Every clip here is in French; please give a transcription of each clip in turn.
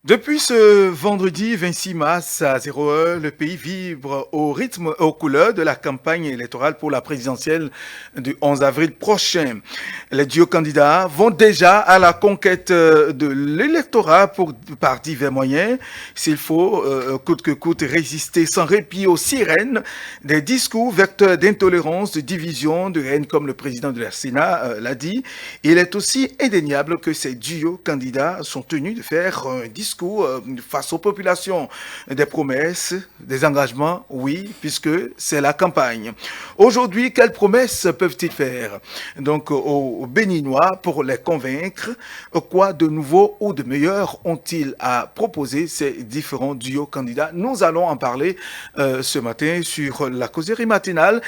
Depuis ce vendredi 26 mars à 0 heure, le pays vibre au rythme et aux couleurs de la campagne électorale pour la présidentielle du 11 avril prochain. Les duos candidats vont déjà à la conquête de l'électorat par divers moyens. S'il faut, coûte que coûte, résister sans répit aux sirènes des discours vecteurs d'intolérance, de division, de haine, comme le président de la Sénat l'a dit. Il est aussi indéniable que ces duos candidats sont tenus de faire un discours face aux populations, des promesses, des engagements, oui, puisque c'est la campagne. Aujourd'hui, quelles promesses peuvent-ils faire donc aux Béninois pour les convaincre? Quoi de nouveau ou de meilleur ont-ils à proposer ces différents duos candidats? Nous allons en parler ce matin sur la causerie matinale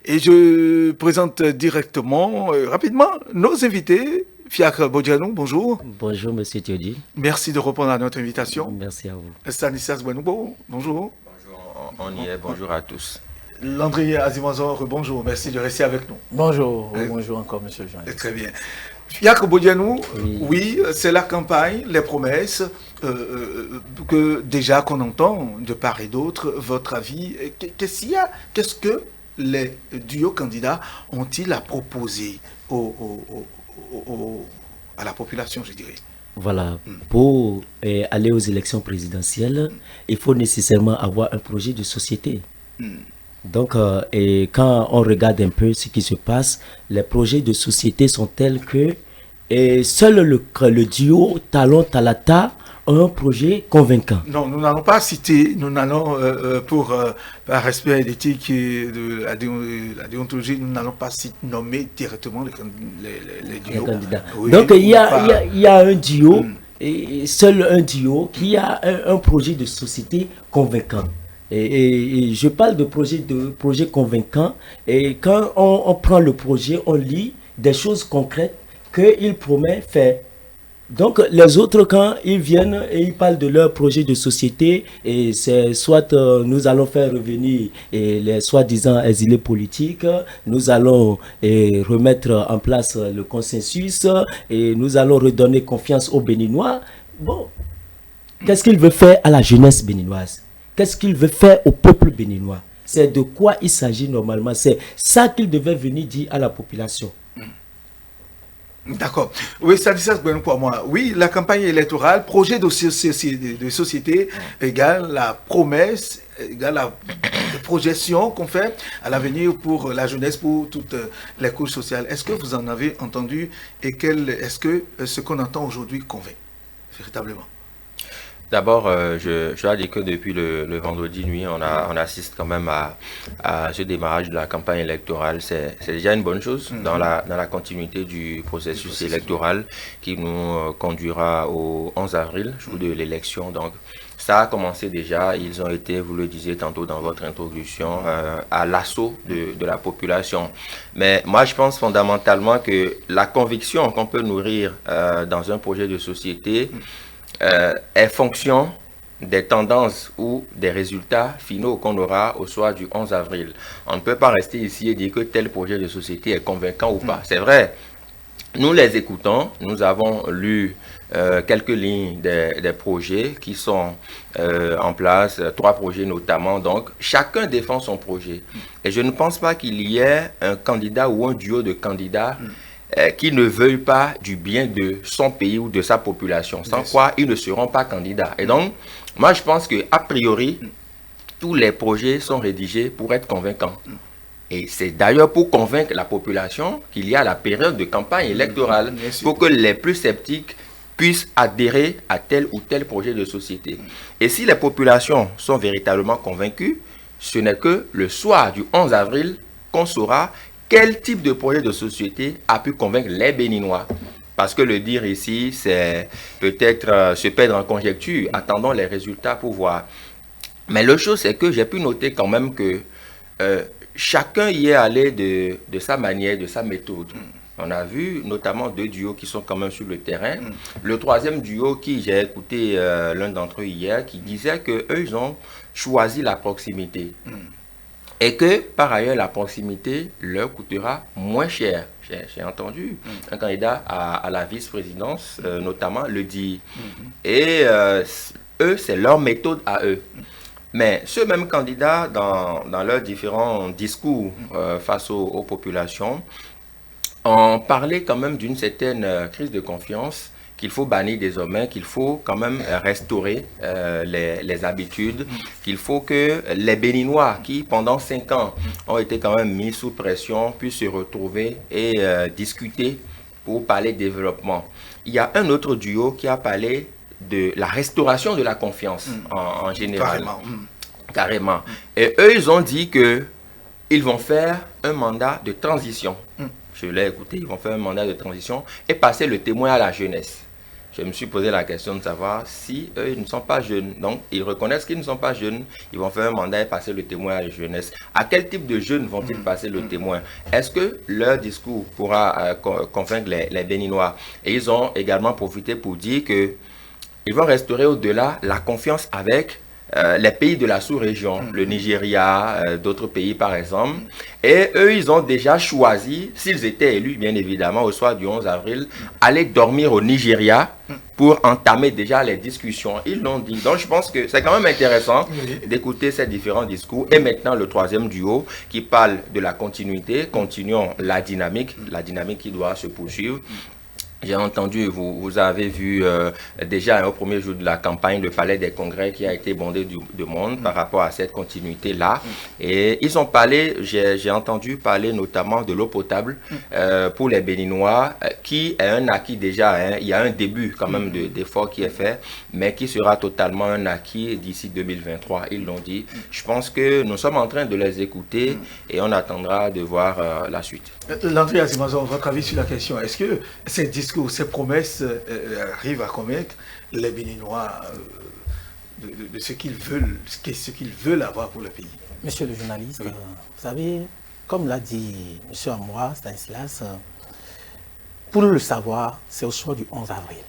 et je présente directement, rapidement, nos invités. Fiacre Bodjanou, bonjour. Bonjour, Monsieur Thiodi. Merci de répondre à notre invitation. Merci à vous. Stanislas Bouenoubo, bonjour. Bonjour, on y est, bonjour à tous. Landry Azimazor, bonjour, merci de rester avec nous. Bonjour, bonjour encore, Monsieur Jean. Très bien. Fiacre Bodjanou, Oui. oui, c'est la campagne, les promesses que déjà qu'on entend de part et d'autre. Votre avis, qu'est-ce qu'il y a? Qu'est-ce que les duos candidats ont-ils à proposer à la population, je dirais? Voilà, pour aller aux élections présidentielles, il faut nécessairement avoir un projet de société. Donc, et quand on regarde un peu ce qui se passe, les projets de société sont tels que seul le duo Talon-Talata a un projet convaincant. Non, nous n'allons pas citer, nous n'allons, par respect à l'éthique et de la déontologie, nous n'allons pas nommer directement les Les duos. candidats. Oui, Donc, il y pas- a un duo, et seul un duo qui a un projet de société convaincant. Et je parle de projet convaincant. Et quand on prend le projet, on lit des choses concrètes qu'il promet faire. Donc, les autres, quand ils viennent et ils parlent de leur projet de société, et c'est soit nous allons faire revenir les soi-disant exilés politiques, nous allons remettre en place le consensus, et nous allons redonner confiance aux Béninois. Bon, qu'est-ce qu'il veut faire à la jeunesse béninoise? Qu'est-ce qu'il veut faire au peuple béninois? C'est de quoi il s'agit normalement. C'est ça qu'il devait venir dire à la population. D'accord. Oui, Stanislas moi. Oui, la campagne électorale, projet de société égale la promesse, égale la projection qu'on fait à l'avenir pour la jeunesse, pour toutes les couches sociales. Est-ce que vous en avez entendu et est-ce que ce qu'on entend aujourd'hui convainc véritablement? D'abord, je dois dire que depuis le vendredi nuit, on assiste quand même à ce démarrage de la campagne électorale. C'est déjà une bonne chose dans la continuité du processus électoral qui nous conduira au 11 avril, jour de l'élection. Donc, ça a commencé déjà. Ils ont été, vous le disiez tantôt dans votre introduction, à l'assaut de la population. Mais moi, je pense fondamentalement que la conviction qu'on peut nourrir dans un projet de société est fonction des tendances ou des résultats finaux qu'on aura au soir du 11 avril. On ne peut pas rester ici et dire que tel projet de société est convaincant ou pas. C'est vrai, nous les écoutons, nous avons lu quelques lignes des projets qui sont en place, 3 projets notamment, donc chacun défend son projet. Et je ne pense pas qu'il y ait un candidat ou un duo de candidats qui ne veuillent pas du bien de son pays ou de sa population, sans quoi ils ne seront pas candidats. Et donc, moi je pense que a priori, tous les projets sont rédigés pour être convaincants. Et c'est d'ailleurs pour convaincre la population qu'il y a la période de campagne électorale, pour que les plus sceptiques puissent adhérer à tel ou tel projet de société. Et si les populations sont véritablement convaincues, ce n'est que le soir du 11 avril qu'on saura quel type de projet de société a pu convaincre les Béninois. Parce que le dire ici, c'est peut-être se perdre en conjecture. Attendons les résultats pour voir. Mais le chose, c'est que j'ai pu noter quand même que chacun y est allé de sa manière, de sa méthode. On a vu notamment 2 duos qui sont quand même sur le terrain. Le 3e duo qui, j'ai écouté l'un d'entre eux hier, qui disait qu'eux, ils ont choisi la proximité. et que par ailleurs la proximité leur coûtera moins cher. J'ai entendu un candidat à la vice-présidence notamment le dit. Et eux, c'est leur méthode à eux. Mais ce même candidat, dans leurs différents discours face aux populations, ont parlé quand même d'une certaine crise de confiance, qu'il faut bannir désormais, qu'il faut quand même restaurer les habitudes, qu'il faut que les Béninois qui, pendant 5 ans, ont été quand même mis sous pression, puissent se retrouver et discuter pour parler développement. Il y a un autre duo qui a parlé de la restauration de la confiance en général. Carrément. Et eux, ils ont dit que ils vont faire un mandat de transition. Je l'ai écouté, ils vont faire un mandat de transition et passer le témoin à la jeunesse. Je me suis posé la question de savoir si eux, ils ne sont pas jeunes. Donc, ils reconnaissent qu'ils ne sont pas jeunes. Ils vont faire un mandat et passer le témoin à la jeunesse. À quel type de jeunes vont-ils passer le témoin? Est-ce que leur discours pourra convaincre les Béninois? Et ils ont également profité pour dire que ils vont restaurer au-delà la confiance avec les pays de la sous-région, le Nigeria, d'autres pays par exemple. Et eux, ils ont déjà choisi, s'ils étaient élus, bien évidemment, au soir du 11 avril, aller dormir au Nigeria pour entamer déjà les discussions. Ils l'ont dit. Donc, je pense que c'est quand même intéressant d'écouter ces différents discours. Et maintenant, le troisième duo qui parle de la continuité. Continuons la dynamique qui doit se poursuivre. J'ai entendu, vous avez vu déjà au premier jour de la campagne le palais des congrès qui a été bondé de monde par rapport à cette continuité-là. Et ils ont parlé, j'ai entendu parler notamment de l'eau potable pour les Béninois, qui est un acquis déjà. Il y a un début quand même d'effort qui est fait, mais qui sera totalement un acquis d'ici 2023. Ils l'ont dit. Je pense que nous sommes en train de les écouter et on attendra de voir la suite. Landry Azimazon, votre avis sur la question, est-ce que ces discours, ces promesses arrivent à convaincre les Béninois de ce qu'ils veulent avoir pour le pays? Monsieur le journaliste, vous savez, comme l'a dit M. Amoura Stanislas, pour le savoir, c'est au soir du 11 avril.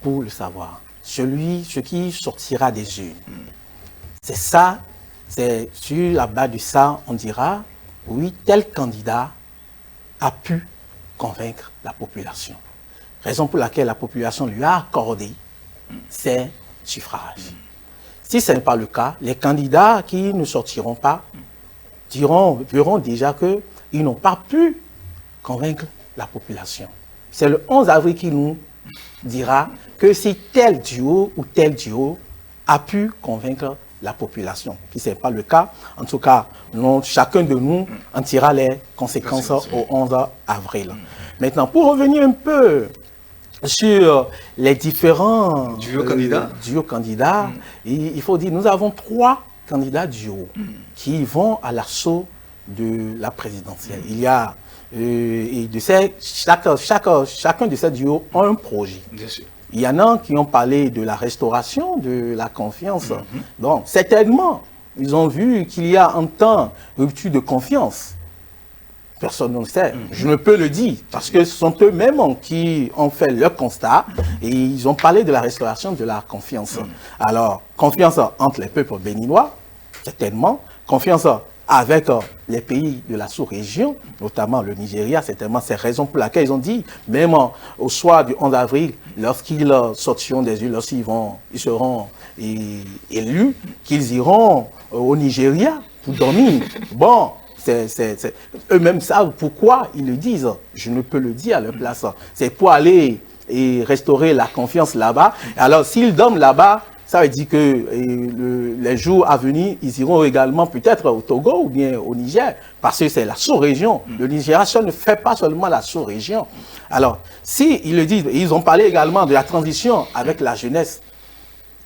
Pour le savoir, ce qui sortira des urnes, c'est ça, c'est sur la base de ça, on dira, oui, tel candidat a pu convaincre la population. Raison pour laquelle la population lui a accordé ses suffrages. Si ce n'est pas le cas, les candidats qui ne sortiront pas verront déjà qu'ils n'ont pas pu convaincre la population. C'est le 11 avril qui nous dira que si tel duo ou tel duo a pu convaincre la population. Si ce n'est pas le cas, en tout cas, chacun de nous en tirera les conséquences au 11 avril. Maintenant, pour revenir un peu sur les différents duos candidats, il faut dire nous avons 3 candidats duos qui vont à l'assaut de la présidentielle. Il y a chacun de ces duos a un projet. Bien sûr. Il y en a qui ont parlé de la restauration de la confiance. Donc, certainement, ils ont vu qu'il y a un temps rupture de confiance. Personne ne le sait. Je ne peux le dire parce que ce sont eux-mêmes qui ont fait leur constat et ils ont parlé de la restauration de la confiance. Alors, confiance entre les peuples béninois, certainement. Confiance avec les pays de la sous-région, notamment le Nigeria, certainement, c'est la raison pour laquelle ils ont dit, même au soir du 11 avril, lorsqu'ils sortiront des urnes, lorsqu'ils seront élus, qu'ils iront au Nigeria pour dormir. Bon, eux-mêmes savent pourquoi ils le disent. Je ne peux le dire à leur place. C'est pour aller et restaurer la confiance là-bas. Alors, s'ils dorment là-bas, ça veut dire que les jours à venir, ils iront également peut-être au Togo ou bien au Niger, parce que c'est la sous-région. Le Nigeria, ça ne fait pas seulement la sous-région. Alors, si ils le disent, ils ont parlé également de la transition avec la jeunesse.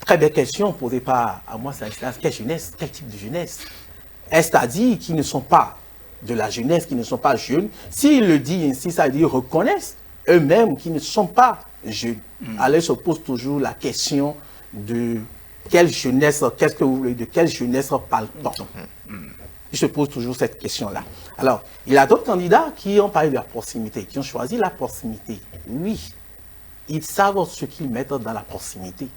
Très belle question posée par moi, c'est quelle jeunesse, quel type de jeunesse? Est-ce à dire qu'ils ne sont pas de la jeunesse, qu'ils ne sont pas jeunes? S'ils le disent ainsi, ça veut dire qu'ils reconnaissent eux-mêmes qu'ils ne sont pas jeunes. Alors, ils se posent toujours la question de quelle jeunesse, qu'est-ce que vous voulez, de quelle jeunesse parle-t-on? Il se pose toujours cette question-là. Alors, il y a d'autres candidats qui ont parlé de la proximité, qui ont choisi la proximité. Oui, ils savent ce qu'ils mettent dans la proximité.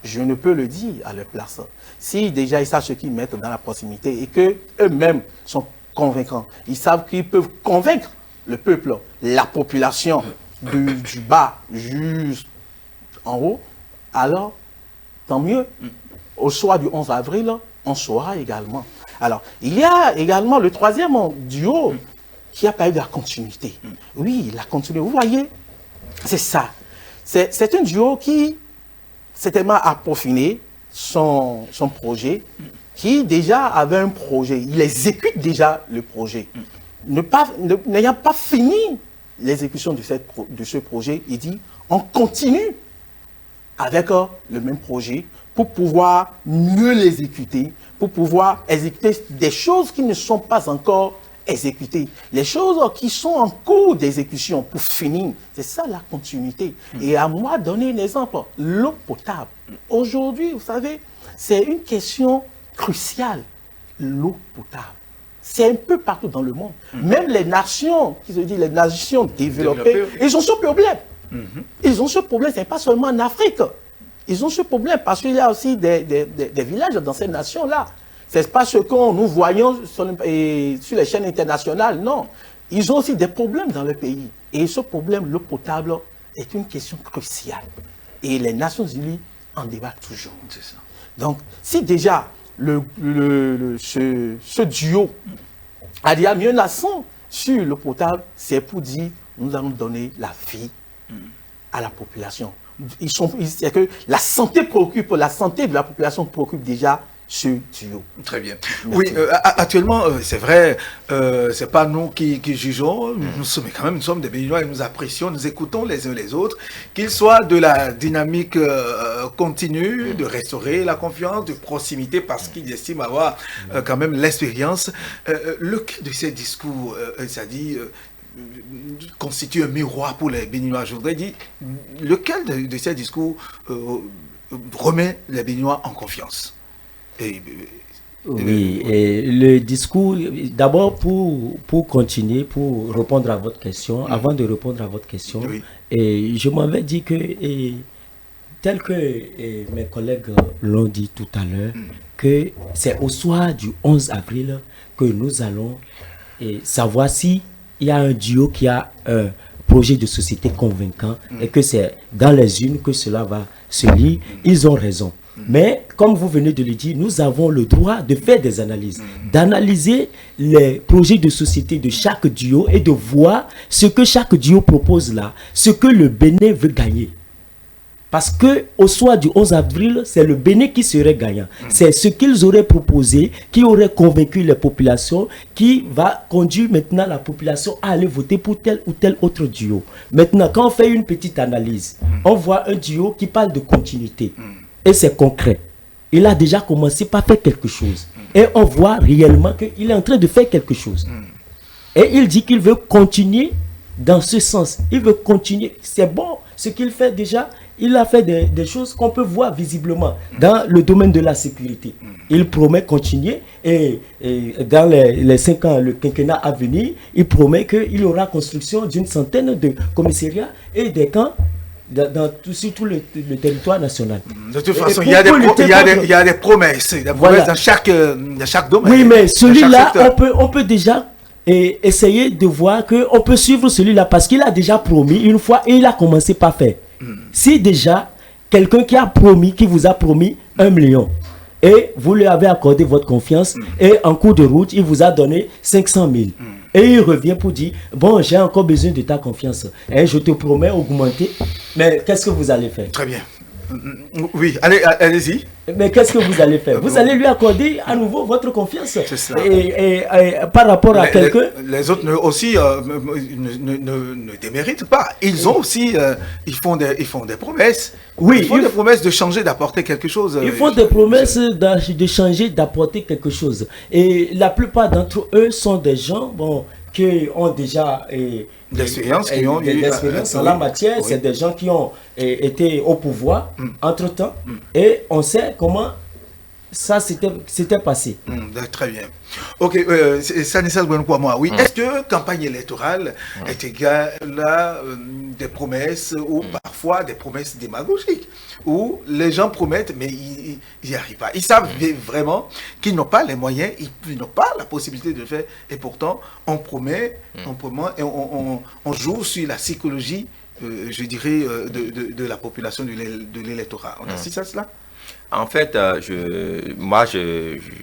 je ne peux le dire à leur place. Si déjà ils savent ce qu'ils mettent dans la proximité et qu'eux-mêmes sont convaincants, ils savent qu'ils peuvent convaincre le peuple, la population du bas jusqu'en haut, alors tant mieux. Au soir du 11 avril, on saura également. Alors, il y a également le troisième duo qui a parlé de la continuité. Oui, la continuité. Vous voyez, c'est ça. C'est un duo qui certainement a peaufiné son projet, qui déjà avait un projet. Il exécute déjà le projet. N'ayant pas fini l'exécution de ce projet, il dit, on continue avec le même projet pour pouvoir mieux l'exécuter, pour pouvoir exécuter des choses qui ne sont pas encore exécutées, les choses qui sont en cours d'exécution pour finir. C'est ça la continuité. Et à moi, donner un exemple, l'eau potable. Aujourd'hui, vous savez, c'est une question cruciale, l'eau potable. C'est un peu partout dans le monde. Même les nations, qui se disent les nations développées, ils ont ce problème. Ils ont ce problème, ce n'est pas seulement en Afrique. Ils ont ce problème parce qu'il y a aussi des villages dans ces nations-là. Ce n'est pas ce que nous voyons sur les chaînes internationales, non. Ils ont aussi des problèmes dans le pays. Et ce problème, l'eau potable, est une question cruciale. Et les Nations Unies en débattent toujours. C'est ça. Donc, si déjà ce duo a déjà mis un accent sur l'eau potable, c'est pour dire nous allons donner la vie à la population. C'est que la santé préoccupe, la santé de la population préoccupe déjà ce duo. Très bien. Merci. Oui, actuellement, c'est vrai, c'est pas nous qui jugeons, nous sommes des Béninois et nous apprécions, nous écoutons les uns les autres, qu'il soit de la dynamique continue, de restaurer la confiance, de proximité, parce qu'ils estiment avoir quand même l'expérience. Lequel de ces discours, ça dit, constitue un miroir pour les Béninois? Je voudrais dire, lequel de ces discours remet les Béninois en confiance? Oui, et le discours, d'abord pour continuer, pour répondre à votre question, avant de répondre à votre question, et je m'avais dit que, tel que mes collègues l'ont dit tout à l'heure, que c'est au soir du 11 avril que nous allons savoir si il y a un duo qui a un projet de société convaincant et que c'est dans les unes que cela va se lire. Ils ont raison. Mais, comme vous venez de le dire, nous avons le droit de faire des analyses, d'analyser les projets de société de chaque duo et de voir ce que chaque duo propose là, ce que le Bénin veut gagner. Parce que au soir du 11 avril, c'est le Bénin qui serait gagnant. C'est ce qu'ils auraient proposé, qui aurait convaincu les populations, qui va conduire maintenant la population à aller voter pour tel ou tel autre duo. Maintenant, quand on fait une petite analyse, on voit un duo qui parle de continuité. Et c'est concret. Il a déjà commencé par faire quelque chose. Et on voit réellement qu'il est en train de faire quelque chose. Et il dit qu'il veut continuer dans ce sens. Il veut continuer. C'est bon ce qu'il fait déjà. Il a fait des choses qu'on peut voir visiblement dans le domaine de la sécurité. Il promet continuer et dans les 5 ans, le quinquennat à venir, il promet qu'il y aura construction d'une centaine de commissariats et des camps sur tout le territoire national. De toute façon, il y a des promesses, dans chaque domaine. Oui, mais celui-là, on peut déjà essayer de voir qu'on peut suivre celui-là parce qu'il a déjà promis une fois et il a commencé par faire. Si déjà, quelqu'un qui vous a promis 1 million et vous lui avez accordé votre confiance et en cours de route, il vous a donné 500 000. Et il revient pour dire, bon, j'ai encore besoin de ta confiance. Et je te promets augmenter. Mais qu'est-ce que vous allez faire? Très bien. Oui, allez-y. Mais qu'est-ce que vous allez faire? Vous allez lui accorder à nouveau votre confiance. C'est ça. Et par rapport à quelqu'un... Les autres aussi ne déméritent pas. Ils ont aussi... ils font des promesses. Oui, ils font des promesses de changer, d'apporter quelque chose. Ils font des promesses de changer, d'apporter quelque chose. Et la plupart d'entre eux sont des gens qui ont déjà... d'expérience, en la matière. C'est des gens qui ont été au pouvoir entre-temps et on sait comment ça c'était passé. Très bien. Ok, Stanislas Gwenoukwama, oui. Est-ce que campagne électorale est égale à des promesses ou parfois des promesses démagogiques où les gens promettent mais ils n'y arrivent pas. Ils savent vraiment qu'ils n'ont pas les moyens, ils n'ont pas la possibilité de le faire et pourtant on promet et on joue sur la psychologie, je dirais, de la population de l'électorat. On assiste à cela? En fait,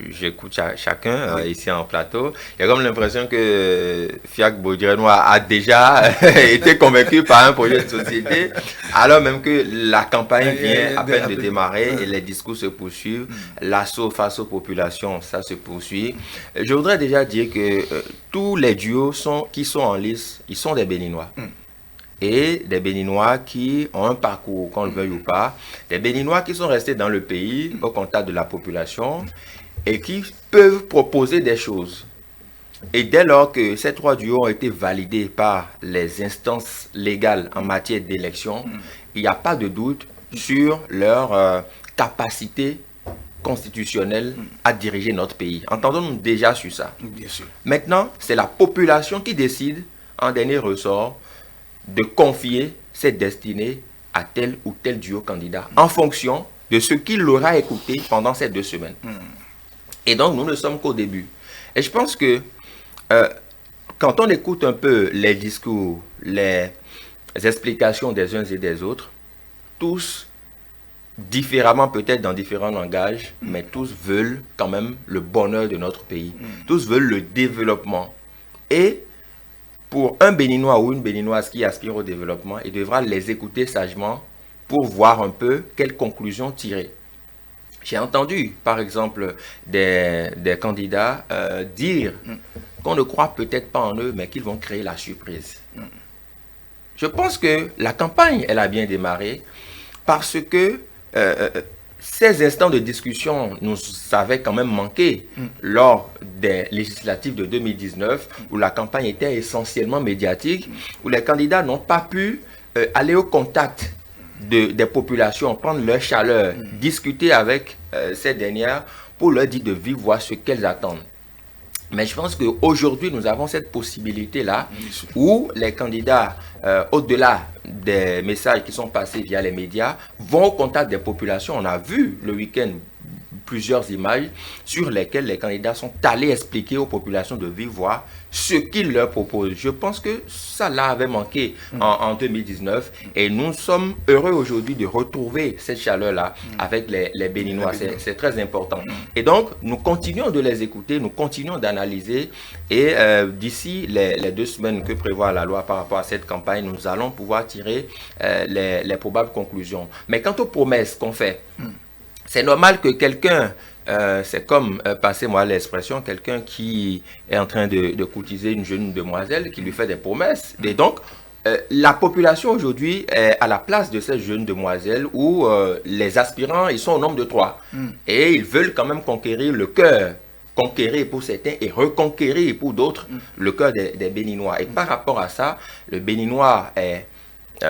j'écoute chacun ici en plateau. Il y a comme l'impression que Fiacre Baudrenois a déjà été convaincu par un projet de société, alors même que la campagne vient à peine de démarrer et les discours se poursuivent. L'assaut face aux populations, ça se poursuit. Je voudrais déjà dire que tous les duos qui sont en lice, ils sont des Béninois. Et des Béninois qui ont un parcours, qu'on le veuille ou pas, des Béninois qui sont restés dans le pays, au contact de la population, et qui peuvent proposer des choses. Et dès lors que ces trois duos ont été validés par les instances légales en matière d'élection, il n'y a pas de doute sur leur capacité constitutionnelle à diriger notre pays. Entendons-nous déjà sur ça. Bien sûr. Maintenant, c'est la population qui décide, en dernier ressort, de confier cette destinée à tel ou tel duo candidat en fonction de ce qu'il aura écouté pendant ces 2 semaines. Et donc, nous ne sommes qu'au début. Et je pense que quand on écoute un peu les discours, les explications des uns et des autres, tous, différemment peut-être dans différents langages, mais tous veulent quand même le bonheur de notre pays. Tous veulent le développement. Et pour un Béninois ou une Béninoise qui aspire au développement, il devra les écouter sagement pour voir un peu quelles conclusions tirer. J'ai entendu, par exemple, des candidats dire qu'on ne croit peut-être pas en eux, mais qu'ils vont créer la surprise. Je pense que la campagne, elle a bien démarré parce que ces instants de discussion nous avaient quand même manqué lors des législatives de 2019 où la campagne était essentiellement médiatique, où les candidats n'ont pas pu aller au contact des populations, prendre leur chaleur, discuter avec ces dernières pour leur dire de vive voix ce qu'elles attendent. Mais je pense qu'aujourd'hui, nous avons cette possibilité-là où les candidats, au-delà des messages qui sont passés via les médias, vont au contact des populations. On a vu le week-end plusieurs images sur lesquelles les candidats sont allés expliquer aux populations de vive voix ce qu'ils leur proposent. Je pense que ça là avait manqué en 2019 et nous sommes heureux aujourd'hui de retrouver cette chaleur-là avec les Béninois. C'est très important. Et donc, nous continuons de les écouter, nous continuons d'analyser et d'ici les 2 semaines que prévoit la loi par rapport à cette campagne, nous allons pouvoir tirer les probables conclusions. Mais quant aux promesses qu'on fait, c'est normal que quelqu'un, c'est comme, passez-moi l'expression, quelqu'un qui est en train de courtiser une jeune demoiselle qui lui fait des promesses. Et donc, la population aujourd'hui est à la place de cette jeune demoiselle où les aspirants, ils sont au nombre de 3. Et ils veulent quand même conquérir le cœur. Conquérir pour certains et reconquérir pour d'autres le cœur des Béninois. Et par rapport à ça, le Béninois est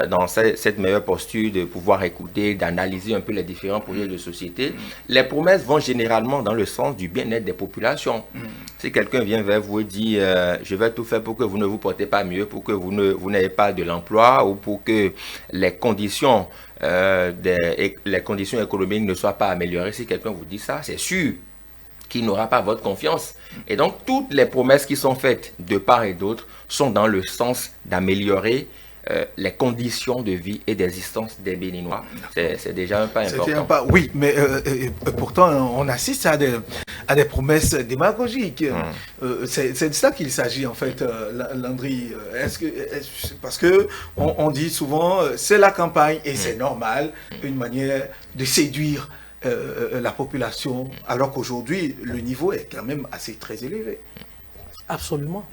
dans cette meilleure posture de pouvoir écouter, d'analyser un peu les différents projets de société. Les promesses vont généralement dans le sens du bien-être des populations. Si quelqu'un vient vers vous et dit je vais tout faire pour que vous ne vous portez pas mieux, pour que vous n'ayez pas de l'emploi ou pour que les conditions économiques ne soient pas améliorées, si quelqu'un vous dit ça, c'est sûr qu'il n'aura pas votre confiance. Et donc, toutes les promesses qui sont faites de part et d'autre sont dans le sens d'améliorer les conditions de vie et d'existence des Béninois. C'est déjà un pas important. Oui, mais pourtant, on assiste à des promesses démagogiques. C'est de ça qu'il s'agit, en fait, Landry. Parce qu'on dit souvent, c'est la campagne et c'est normal, une manière de séduire la population, alors qu'aujourd'hui, le niveau est quand même très élevé. Absolument.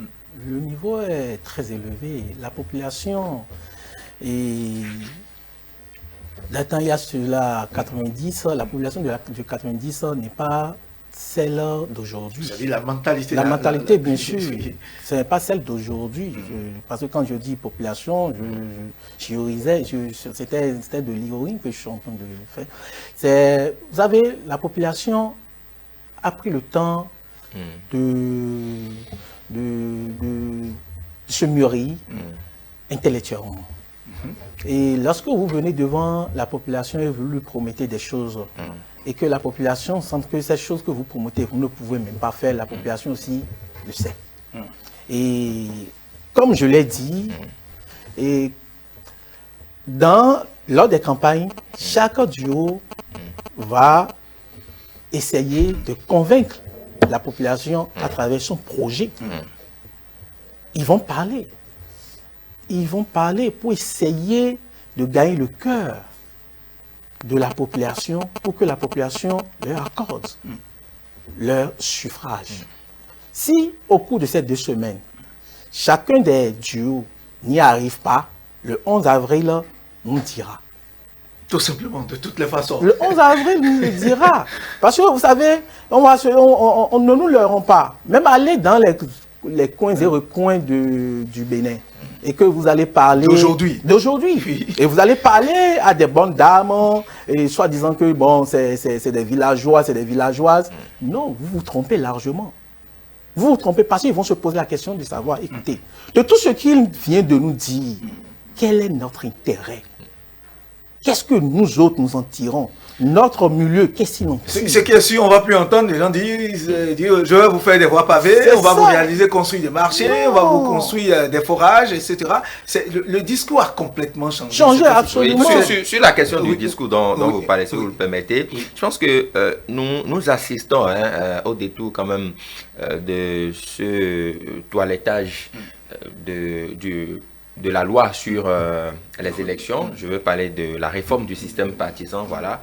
Le niveau est très élevé. La population, et il y a cela 90, la population de 90 n'est pas celle d'aujourd'hui. C'est-à-dire la mentalité. La mentalité, bien sûr, ce n'est pas celle d'aujourd'hui. Parce que quand je dis population, c'était de l'ironie que je suis en train de faire. Vous savez, la population a pris le temps de se mûrir intellectuellement. Et lorsque vous venez devant la population et vous lui promettez des choses, et que la population sent que ces choses que vous promettez, vous ne pouvez même pas faire, la population aussi le sait. Et comme je l'ai dit, lors des campagnes, chaque duo va essayer de convaincre la population à travers son projet. Ils vont parler. Ils vont parler pour essayer de gagner le cœur de la population pour que la population leur accorde leur suffrage. Si au cours de ces 2 semaines, chacun des duos n'y arrive pas, le 11 avril nous dira. Tout simplement, de toutes les façons. Le 11 avril nous le dira. Parce que vous savez, on ne nous leurrons pas. Même aller dans les coins et recoins du Bénin, et que vous allez parler d'aujourd'hui. Oui. Et vous allez parler à des bonnes dames, et soit disant que bon, c'est des villageois, c'est des villageoises. Non, vous vous trompez largement. Vous vous trompez parce qu'ils vont se poser la question de savoir, écoutez, de tout ce qu'il vient de nous dire, quel est notre intérêt? Qu'est-ce que nous autres nous en tirons? Notre milieu, qu'est-ce qu'il en tire? Ce qui est sûr, on ne va plus entendre les gens dire je vais vous faire des voies pavées, on va vous réaliser, construire des marchés, on va vous construire des forages, etc. Le discours a complètement changé. Changé, absolument. Oui, sur la question du discours dont vous parlez, si vous le permettez, je pense que nous assistons au détour quand même de ce toilettage de la loi sur les élections. Je veux parler de la réforme du système partisan, voilà.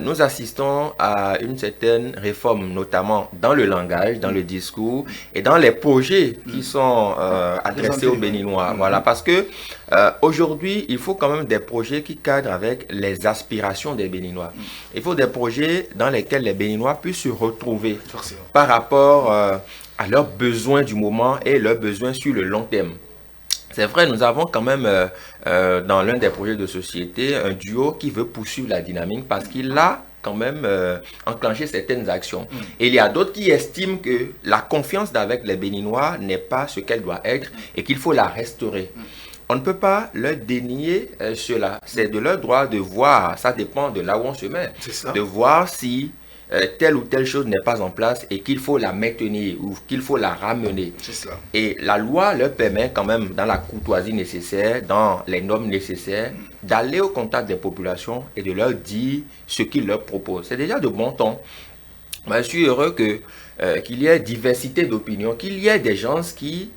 Nous assistons à une certaine réforme, notamment dans le langage, dans le discours et dans les projets qui sont adressés aux Béninois. Voilà, parce que aujourd'hui, il faut quand même des projets qui cadrent avec les aspirations des Béninois. Il faut des projets dans lesquels les Béninois puissent se retrouver par rapport à leurs besoins du moment et leurs besoins sur le long terme. C'est vrai, nous avons quand même dans l'un des projets de société un duo qui veut poursuivre la dynamique parce qu'il a quand même enclenché certaines actions. Et il y a d'autres qui estiment que la confiance avec les Béninois n'est pas ce qu'elle doit être et qu'il faut la restaurer. On ne peut pas leur dénier cela. C'est de leur droit de voir, ça dépend de là où on se met, de voir si telle ou telle chose n'est pas en place et qu'il faut la maintenir ou qu'il faut la ramener. Et la loi leur permet quand même, dans la courtoisie nécessaire, dans les normes nécessaires, d'aller au contact des populations et de leur dire ce qu'ils leur proposent. C'est déjà de bon ton. Moi, je suis heureux qu'il y ait diversité d'opinions, qu'il y ait des gens qui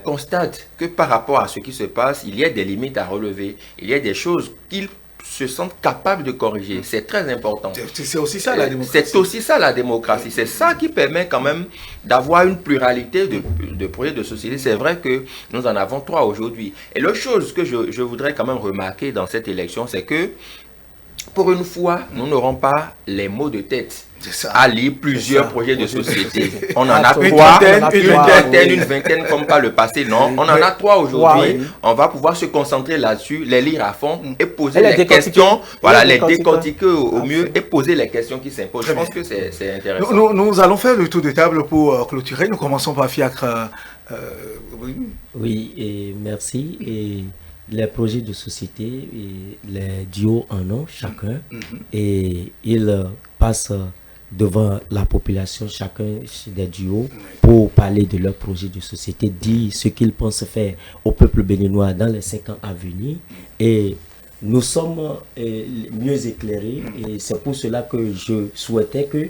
constatent que par rapport à ce qui se passe, il y a des limites à relever, il y a des choses qu'ils se sentent capables de corriger. C'est très important. C'est aussi ça la démocratie. C'est aussi ça la démocratie. C'est ça qui permet quand même d'avoir une pluralité de projets de société. C'est vrai que nous en avons 3 aujourd'hui. Et l'autre chose que je voudrais quand même remarquer dans cette élection, c'est que pour une fois, nous n'aurons pas les mots de tête à lire plusieurs projets de société. On en a 3, une vingtaine comme par le passé. Non, on en a 3 aujourd'hui. On va pouvoir se concentrer là-dessus, les lire à fond et poser les questions. Voilà, les décortiquer au mieux et poser les questions qui s'imposent. Je pense que c'est intéressant. Nous allons faire le tour de table pour clôturer. Nous commençons par Fiacre. Oui, et merci. Et les projets de société, et les duos en ont chacun. Et ils passent devant la population, chacun des duos, pour parler de leur projet de société, dire ce qu'ils pensent faire au peuple béninois dans les 5 ans à venir. Et nous sommes mieux éclairés et c'est pour cela que je souhaitais que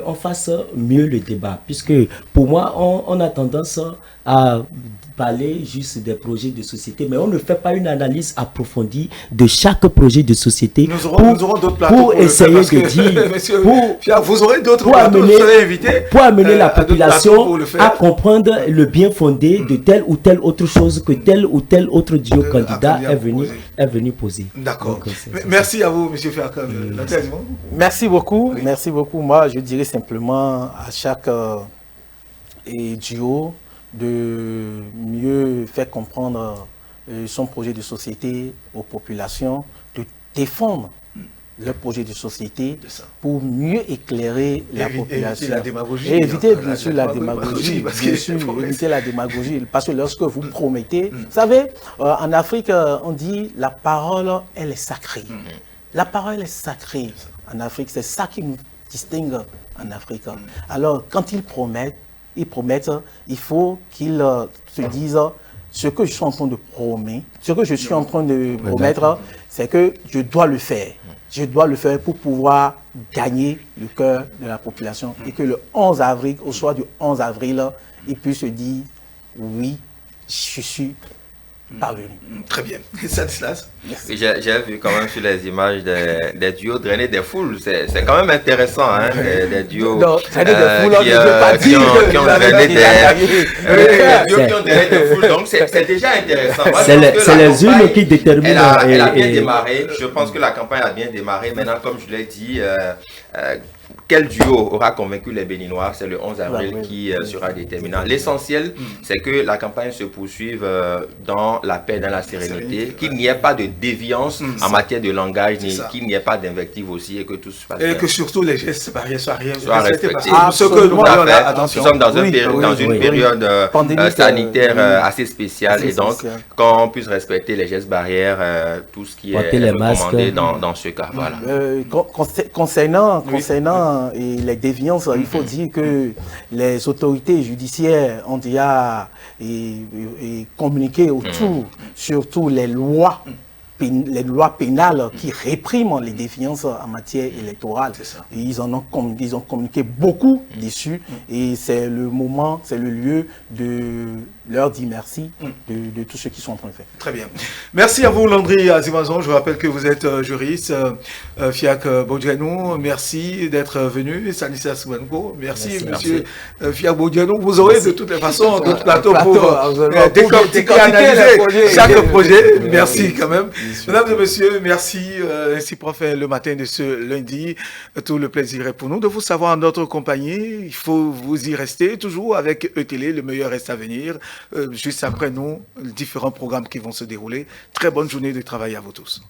on fasse mieux le débat, puisque pour moi on a tendance à parler juste des projets de société, mais on ne fait pas une analyse approfondie de chaque projet de société. Nous aurons d'autres plateaux pour essayer de dire, monsieur, vous aurez d'autres plateaux, vous serez invités pour amener la population à comprendre le bien fondé de telle ou telle autre chose que tel ou tel autre duo candidat est venu poser. D'accord. Merci à vous, monsieur Fiacre. Merci beaucoup. Merci beaucoup. Moi, je dirais simplement à chaque duo de mieux faire comprendre son projet de société aux populations, de défendre leur projet de société pour mieux éclairer la population. Éviter la démagogie. Et éviter bien sûr la démagogie. Bien sûr, éviter la démagogie. Parce que lorsque vous promettez, vous savez, en Afrique, on dit la parole, elle est sacrée. La parole est sacrée en Afrique. C'est ça qui nous distingue en Afrique. Alors, quand ils promettent, il faut qu'ils se disent ce que je suis en train de promettre, ce que je suis en train de promettre, c'est que je dois le faire. Je dois le faire pour pouvoir gagner le cœur de la population et que le 11 avril, au soir du 11 avril, ils puissent se dire oui, je suis parvenu. Très bien. Et Stanislas? J'ai vu quand même sur les images des duos drainer des foules. C'est quand même intéressant, hein, des duos qui ont drainé des foules. Donc c'est déjà intéressant. C'est les urnes qui déterminent. Elle a bien démarré. Je pense que la campagne a bien démarré. Maintenant, comme je l'ai dit, quel duo aura convaincu les Béninois? C'est le 11 avril qui sera déterminant. L'essentiel, c'est que la campagne se poursuive dans la paix, dans la sérénité, qu'il n'y ait pas de déviance en matière de langage, qu'il n'y ait pas d'invective aussi et que tout se passe bien. Et que surtout les gestes barrières soient respectés. Ce que nous nous sommes dans une période sanitaire assez spéciale et donc qu'on puisse respecter les gestes barrières, tout ce qui est recommandé dans ce cas. Voilà. Concernant les déviances, il faut dire que les autorités judiciaires ont déjà communiqué autour, surtout les lois pénales qui répriment les déviances en matière électorale. Et ils ont communiqué beaucoup dessus et c'est le moment, c'est le lieu de leur dire merci de tout ce qu'ils sont en train de faire. Très bien. Merci à vous, Landry Azimazon. Je rappelle que vous êtes juriste. Fiak Bodianou, merci d'être venu. Stanislas Wenko, merci, monsieur Fiak Bodianou. Vous aurez de toutes les façons d'autres plateaux pour décortiquer et analyser chaque projet. Merci quand même. Mesdames et messieurs, merci. Ainsi profite le matin de ce lundi. Tout le plaisir est pour nous de vous savoir en notre compagnie. Il faut vous y rester toujours avec ETélé. Le meilleur reste à venir. Juste après nous, différents programmes qui vont se dérouler. Très bonne journée de travail à vous tous.